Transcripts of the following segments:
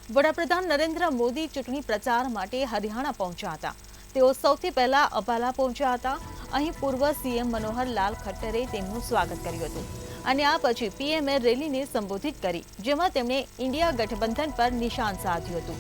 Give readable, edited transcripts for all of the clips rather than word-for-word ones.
વડાપ્રધાન નરેન્દ્ર મોદી ચૂંટણી પ્રચાર માટે હરિયાણા પહોંચ્યા હતા। તેઓ સૌથી પહેલા અંબાલા પહોંચ્યા હતા। અહીં પૂર્વ સીએમ મનોહરલાલ ખટ્ટરે તેમનું સ્વાગત કર્યું હતું અને આ પછી પીએમએ રેલીને સંબોધિત કરી, જેમાં તેમણે ઇન્ડિયા ગઠબંધન પર નિશાન સાધ્યું હતું।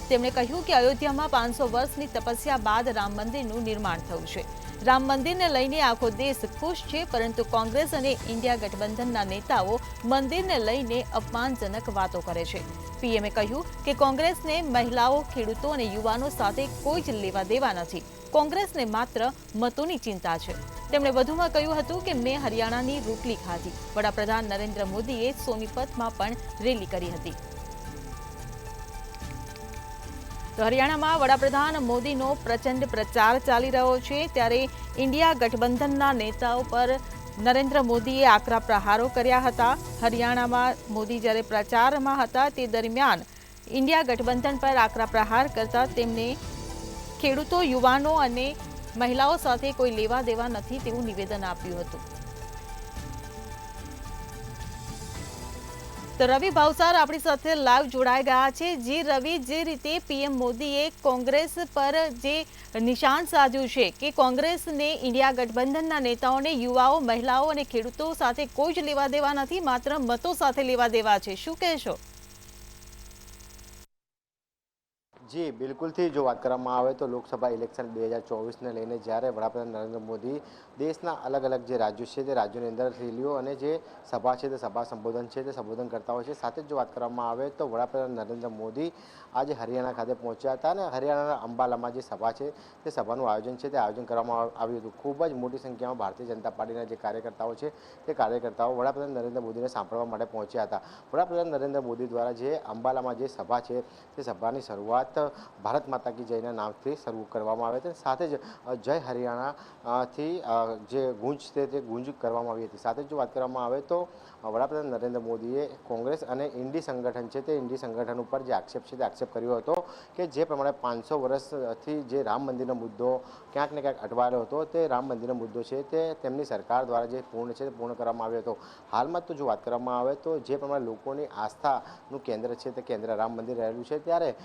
તેમણે કહ્યું કે અયોધ્યામાં 500 વર્ષની તપસ્યા બાદ રામ મંદિરનું નિર્માણ થયું છે। રામ મંદિરને લઈને આખો દેશ ખુશ છે, પરંતુ કોંગ્રેસ અને ઇન્ડિયા ગઠબંધનના નેતાઓ મંદિરને લઈને અપમાનજનક વાતો કરે છે। પીએમએ કહ્યું કે કોંગ્રેસને મહિલાઓ, ખેડૂતો અને યુવાનો સાથે કોઈ જ લેવા દેવા નથી। કોંગ્રેસને માત્ર મતોની ચિંતા છે। તેમણે વધુમાં કહ્યું હતું કે મેં હરિયાણાની રોટલી ખાધી। વડાપ્રધાન નરેન્દ્ર મોદીએ સોનીપતમાં પણ રેલી કરી હતી। તો હરિયાણામાં વડાપ્રધાન મોદીનો પ્રચંડ પ્રચાર ચાલી રહ્યો છે, ત્યારે ઇન્ડિયા ગઠબંધનના નેતાઓ પર નરેન્દ્ર મોદીએ આકરા પ્રહારો કર્યા હતા। હરિયાણામાં મોદી જ્યારે પ્રચારમાં હતા તે દરમિયાન ઇન્ડિયા ગઠબંધન પર આકરા પ્રહાર કરતા તેમણે ખેડૂતો, યુવાનો અને મહિલાઓ સાથે કોઈ લેવા દેવા નથી તેવું નિવેદન આપ્યું હતું। તો રવિ ભાવસાર આપણી સાથે લાઈવ જોડાઈ ગયા છે। જે રવિ, જે રીતે પીએમ મોદીએ કોંગ્રેસ પર જે નિશાન સાધ્યું છે કે કોંગ્રેસને ઇન્ડિયા ગઠબંધનના નેતાઓને યુવાઓ, મહિલાઓ અને ખેડૂતો સાથે કોઈ જ લેવા દેવા નથી, માત્ર મતો સાથે લેવા દેવા છે, શું કહેશો? જી બિલકુલથી જો વાત કરવામાં આવે તો લોકસભા ઇલેક્શન 2024ને લઈને જ્યારે વડાપ્રધાન નરેન્દ્ર મોદી દેશના અલગ અલગ જે રાજ્યો છે તે રાજ્યોની અંદર રેલીઓ અને જે સભા છે તે સભા સંબોધન છે તે સંબોધન કરતા હોય છે। સાથે જ જો વાત કરવામાં આવે તો વડાપ્રધાન નરેન્દ્ર મોદી આજે હરિયાણા ખાતે પહોંચ્યા હતા અને હરિયાણાના અંબાલામાં જે સભા છે તે સભાનું આયોજન છે તે આયોજન કરવામાં આવ્યું હતું। ખૂબ જ મોટી સંખ્યામાં ભારતીય જનતા પાર્ટીના જે કાર્યકર્તાઓ છે તે કાર્યકર્તાઓ વડાપ્રધાન નરેન્દ્ર મોદીને સાંભળવા માટે પહોંચ્યા હતા। વડાપ્રધાન નરેન્દ્ર મોદી દ્વારા જે અંબાલામાં જે સભા છે તે સભાની શરૂઆત ભારત માતા કી જયના નામથી શરૂ કરવામાં આવે છે। સાથે જ જય હરિયાણા થી જે ગુંજ છે તે ગુંજ કરવામાં આવી હતી। સાથે જ જો વાત કરવામાં આવે તો વડાપ્રધાન નરેન્દ્ર મોદીએ કોંગ્રેસ અને ઇન્ડી સંગઠન છે તે ઇન્ડી સંગઠન ઉપર જે આક્ષેપ છે તે આક્ષેપ કર્યો હતો કે જે પ્રમાણે 500 વર્ષથી જે રામ મંદિરનો મુદ્દો ક્યાંક ને ક્યાંક અટવાયેલો હતો તે રામ મંદિરનો મુદ્દો છે તે તેમની સરકાર દ્વારા જે પૂર્ણ છે તે પૂર્ણ કરવામાં આવ્યો હતો। હાલમાં તો જો વાત કરવામાં આવે તો જે પ્રમાણે લોકોની આસ્થાનું કેન્દ્ર છે તે કેન્દ્ર રામ મંદિર રહેલું છે, ત્યારે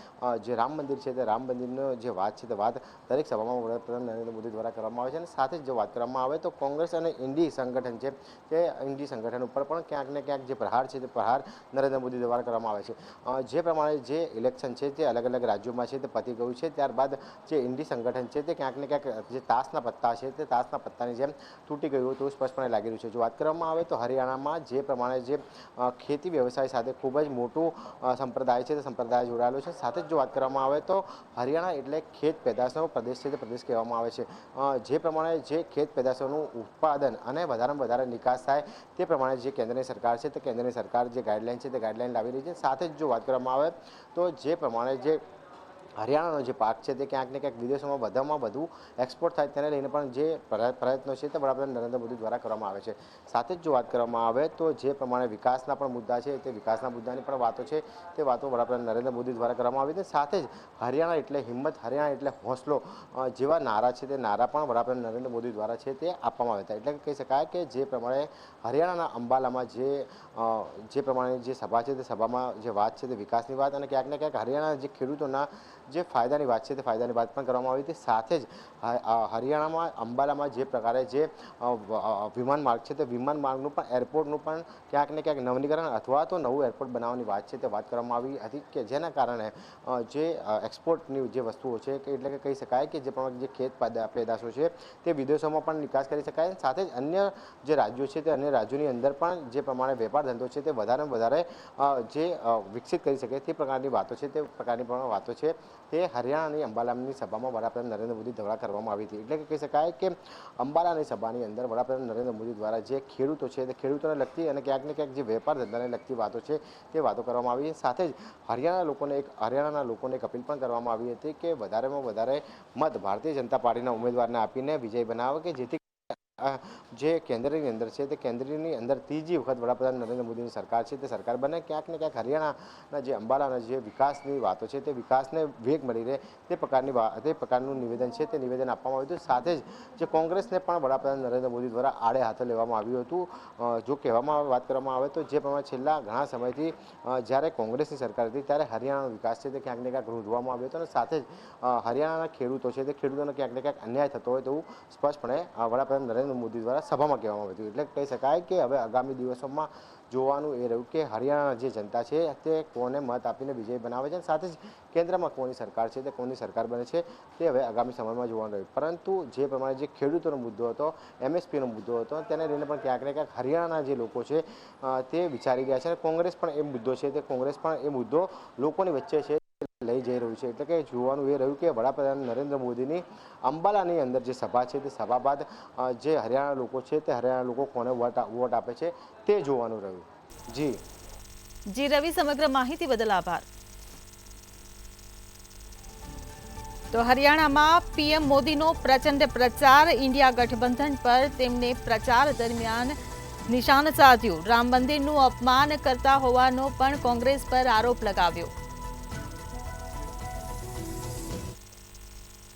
જે રામ મંદિર છે તે રામ મંદિરનો જે વાત છે તે વાત દરેક સભામાં વડાપ્રધાન નરેન્દ્ર મોદી દ્વારા કરવામાં આવે છે। અને સાથે જ જો વાત કરવામાં આવે તો કોંગ્રેસ અને ઇન્ડી સંગઠન છે તે ઇન્ડી સંગઠન ઉપર પણ ક્યાંક ને ક્યાંક જે પ્રહાર છે તે પ્રહાર નરેન્દ્ર મોદી દ્વારા કરવામાં આવે છે। જે પ્રમાણે જે ઇલેક્શન છે તે અલગ અલગ રાજ્યોમાં છે તે પતી ગયું છે, ત્યારબાદ જે ઇન્ડી સંગઠન છે તે ક્યાંક ને ક્યાંક જે તાશના પત્તા છે તે તાશના પત્તાની જેમ તૂટી ગયું હતું સ્પષ્ટપણે લાગી રહ્યું છે। જો વાત કરવામાં આવે તો હરિયાણામાં જે પ્રમાણે જે ખેતી વ્યવસાય સાથે ખૂબ જ મોટું સંપ્રદાય છે તે સંપ્રદાય જોડાયેલો છે। સાથે જ જો વાત કરવામાં આવે તો હરિયાણા એટલે ખેત પેદાશનો પ્રદેશ છે તે પ્રદેશ કહેવામાં આવે છે। જે પ્રમાણે જે ખેત પેદાશોનું ઉત્પાદન અને વધારેમાં વધારે નિકાસ થાય તે પ્રમાણે જે કેન્દ્રની સરકાર છે તે કેન્દ્રની સરકાર જે ગાઈડલાઈન છે તે ગાઈડલાઈન લાવી રહી છે। સાથે જ જો વાત કરવામાં આવે તો જે પ્રમાણે જે હરિયાણાનો જે પાક છે તે ક્યાંક ને ક્યાંક વિદેશોમાં વધારેમાં વધુ એક્સપોર્ટ થાય તેને લઈને પણ જે પ્રયત્નો છે તે વડાપ્રધાન નરેન્દ્ર મોદી દ્વારા કરવામાં આવે છે। સાથે જ જો વાત કરવામાં આવે તો જે પ્રમાણે વિકાસના પણ મુદ્દા છે તે વિકાસના મુદ્દાની પણ વાતો છે તે વાતો વડાપ્રધાન નરેન્દ્ર મોદી દ્વારા કરવામાં આવી છે। સાથે જ હરિયાણા એટલે હિંમત, હરિયાણા એટલે હોંસલો જેવા નારા છે તે નારા પણ વડાપ્રધાન નરેન્દ્ર મોદી દ્વારા છે તે આપવામાં આવ્યા હતા। એટલે કહી શકાય કે જે પ્રમાણે હરિયાણાના અંબાલામાં જે પ્રમાણે જે સભા છે તે સભામાં જે વાત છે તે વિકાસની વાત અને ક્યાંક ને ક્યાંક હરિયાણા જે ખેડૂતોના જે ફાયદાની વાત છે તે ફાયદાની વાત પણ કરવામાં આવી હતી। સાથે જ હરિયાણામાં અંબાલામાં જે પ્રકારે જે વિમાન માર્ગ છે તે વિમાન માર્ગનું પણ એરપોર્ટનું પણ ક્યાંક ને ક્યાંક નવીનીકરણ અથવા તો નવું એરપોર્ટ બનાવવાની વાત છે તે વાત કરવામાં આવી હતી કે જેના કારણે જે એક્સપોર્ટની જે વસ્તુઓ છે કે એટલે કે કહી શકાય કે જે પ્રમાણે જે ખેત પેદાશો છે તે વિદેશોમાં પણ નિકાસ કરી શકાય। સાથે જ અન્ય જે રાજ્યો છે તે અન્ય રાજ્યોની અંદર પણ જે પ્રમાણે વેપાર ધંધો છે તે વધારેમાં વધારે જે વિકસિત કરી શકે તે પ્રકારની વાતો છે તે પ્રકારની પણ વાતો છે તે હરિયાણાની અંબાલાની સભામાં વડાપ્રધાન નરેન્દ્ર મોદી દ્વારા કરવામાં આવી હતી। એટલે કે કહી શકાય કે અંબાલાની સભાની અંદર વડાપ્રધાન નરેન્દ્ર મોદી દ્વારા જે ખેડૂતો છે તે ખેડૂતોને લગતી અને ક્યાંક ને ક્યાંક જે વેપાર ધંધાને લગતી વાતો છે તે વાતો કરવામાં આવી। સાથે જ હરિયાણાના લોકોને એક અપીલ પણ કરવામાં આવી હતી કે વધારેમાં વધારે મત ભારતીય જનતા પાર્ટીના ઉમેદવારને આપીને વિજય બનાવે કે જેથી જે કેન્દ્રની અંદર છે તે કેન્દ્રની અંદર ત્રીજી વખત વડાપ્રધાન નરેન્દ્ર મોદીની સરકાર છે તે સરકાર બને, ક્યાંક ને ક્યાંક હરિયાણાના જે અંબાલાના જે વિકાસની વાતો છે તે વિકાસને વેગ મળી રહે તે પ્રકારનું નિવેદન છે તે નિવેદન આપવામાં આવ્યું હતું. સાથે જ જે કોંગ્રેસને પણ વડાપ્રધાન નરેન્દ્ર મોદી દ્વારા આડે હાથે લેવામાં આવ્યું હતું. જો વાત કરવામાં આવે તો જે પ્રમાણે છેલ્લા ઘણા સમયથી જ્યારે કોંગ્રેસની સરકાર હતી ત્યારે હરિયાણાનો વિકાસ છે તે ક્યાંક ને ક્યાંક રૂંધવામાં આવ્યો હતો અને સાથે જ હરિયાણાના ખેડૂતો છે તે ખેડૂતોને ક્યાંક ને ક્યાંક અન્યાય થતો હોય તેવું સ્પષ્ટપણે વડાપ્રધાન નરેન્દ્ર મોદી દ્વારા સભામાં કહેવામાં આવ્યું હતું. એટલે કહી શકાય કે હવે આગામી દિવસોમાં જોવાનું એ રહ્યું કે હરિયાણાના જે જનતા છે તે કોને મત આપીને વિજય બનાવે છે, સાથે જ કેન્દ્રમાં કોની સરકાર છે તે કોની સરકાર બને છે તે હવે આગામી સમયમાં જોવાનું રહ્યું. પરંતુ જે પ્રમાણે જે ખેડૂતોનો મુદ્દો હતો, MSPનો મુદ્દો હતો, તેને લઈને પણ ક્યાંક ને ક્યાંક હરિયાણાના જે લોકો છે તે વિચારી રહ્યા છે અને કોંગ્રેસ પણ એ મુદ્દો છે તે કોંગ્રેસ પણ એ મુદ્દો લોકોની વચ્ચે છે લઈ જઈ રહ્યું છે. એટલે કે જોવાનું એ રહ્યું કે વડાપ્રધાન નરેન્દ્ર મોદીની અંબાલાની અંદર જે સભા છે તે સભા બાદ જે હરિયાણા લોકો છે તે હરિયાણા લોકો કોને વોટ આપે છે તે જોવાનું રહ્યું. જી રવિ, સમગ્ર માહિતી બદલ આભાર. તો હરિયાણામાં પીએમ મોદીનો પ્રચંડ પ્રચાર, ઇન્ડિયા ગઠબંધન પર તેમને પ્રચાર દરમિયાન નિશાન સાધ્યું. રામ મંદિરનું અપમાન કરતા હોવાનો પણ કોંગ્રેસ પર આરોપ લગાવ્યો.